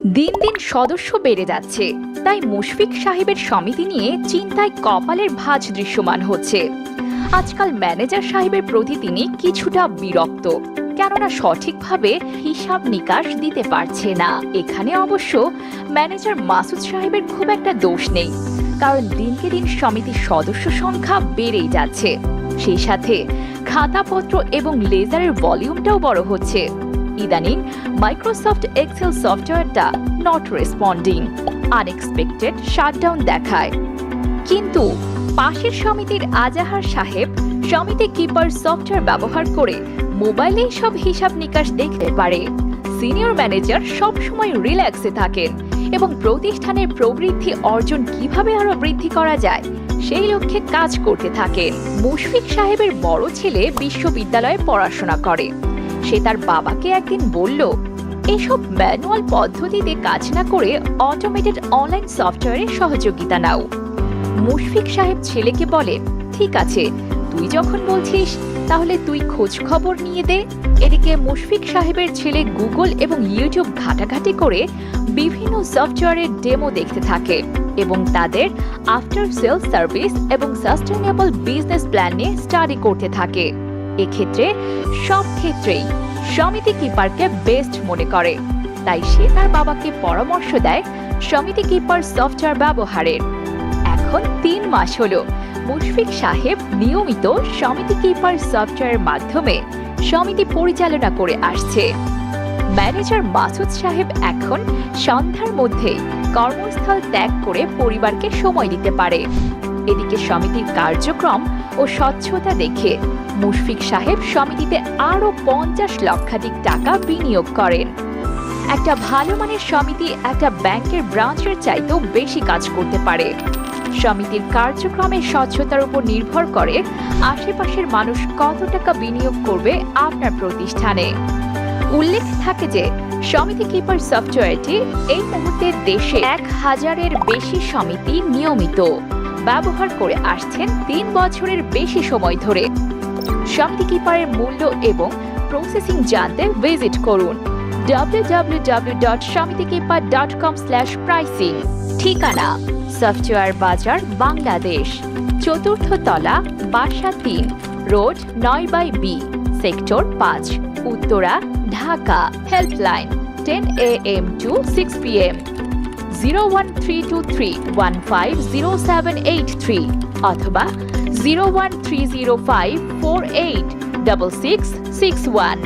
দিন দিন সদস্য বেড়ে যাচ্ছে, তাই মুশফিক সাহেবের সমিতি নিয়ে চিন্তায় কপালের ভাঁজ দৃশ্যমান হচ্ছে। আজকাল ম্যানেজার সাহেবের প্রতি তিনি কিছুটা বিরক্ত, কেননা সঠিকভাবে হিসাব নিকাশ দিতে পারছে না। এখানে অবশ্য ম্যানেজার মাসুদ সাহেবের খুব একটা দোষ নেই, কারণ দিনকে দিন সমিতির সদস্য সংখ্যা বেড়েই যাচ্ছে। সেই সাথে খাতাপত্র এবং লেজারের ভলিউমটাও বড় হচ্ছে। ইদানিং মাইক্রোসফট এক্সেল সফটওয়্যারটা নট রেসপন্ডিং, আনএক্সপেক্টেড শাটডাউন দেখায়। কিন্তু পাশের সমিতির আজাহার সাহেব সমিতি কিপার সফটওয়্যার ব্যবহার করে মোবাইলেই সব হিসাব নিকাশ দেখতে পারে। সিনিয়র ম্যানেজার সবসময় রিল্যাক্সে থাকেন এবং প্রতিষ্ঠানের প্রবৃদ্ধি অর্জন কিভাবে আরো বৃদ্ধি করা যায় সেই লক্ষ্যে কাজ করতে থাকেন। মুশফিক সাহেবের বড় ছেলে বিশ্ববিদ্যালয়ে পড়াশোনা করে। সে তার বাবাকে একদিন বলল, এসব ম্যানুয়াল পদ্ধতিতে কাজ না করে অটোমেটেড অনলাইন সফটওয়্যারের সহযোগিতা নাও। মুশফিক সাহেব ছেলেকে বলে, ঠিক আছে, তুই যখন বলছিস তাহলে তুই খোঁজ খবর নিয়ে দে। এদিকে মুশফিক সাহেবের ছেলে গুগল এবং ইউটিউব ঘাটাঘাটি করে বিভিন্ন সফটওয়্যারের ডেমো দেখতে থাকে এবং তাদের আফটার সেল সার্ভিস এবং সাস্টেইনেবল বিজনেস প্ল্যান নিয়ে স্টাডি করতে থাকে। এক্ষেত্রে সব ক্ষেত্রেই সমিতি কিপারকে বেস্ট মনে করে, তাই সে তার বাবাকে পরামর্শ দেয় সমিতি কিপার সফটওয়্যার ব্যবহারের। এখন ৩ মাস হলো মুশফিক সাহেব নিয়মিত সমিতি কিপার সফটওয়্যারের মাধ্যমে সমিতি পরিচালনা করে আসছে। ম্যানেজার মাসুদ সাহেব এখন সন্ধ্যার মধ্যেই কর্মস্থল ত্যাগ করে পরিবারকে সময় দিতে পারে। এদিকে সমিতির কার্যক্রম ও স্বচ্ছতা দেখে মুশফিক সাহেব সমিতিতে আরো ৫০ লক্ষাধিক টাকা বিনিয়োগ করেন। একটা ভালো মানের সমিতি একটা ব্যাংকের ব্রাঞ্চের চাইতেও বেশি কাজ করতে পারে। সমিতির কার্যক্রমের স্বচ্ছতার উপর নির্ভর করে আশেপাশের মানুষ কত টাকা বিনিয়োগ করবে আপনার প্রতিষ্ঠানে। উল্লেখ থাকে যে সমিতি কিপার সফটওয়্যারটি এই মুহূর্তে দেশে ১,০০০-এর বেশি সমিতি নিয়মিত ব্যবহার করে আসছেন ৩ বছরের বেশি সময় ধরে। সমিতি কিপারের মূল্য এবং প্রসেসিং জানতে ভিজিট করুন www.shamitikipar.com/pricing। ঠিকানা সফটওয়্যার বাজার, বাংলাদেশ, ৪র্থ তলা, বাসা ৩, রোড ৯/B, sector ৫, Uttara, Dhaka. Helpline 10 AM to 6 PM 01323150783 অথবা 01305486661।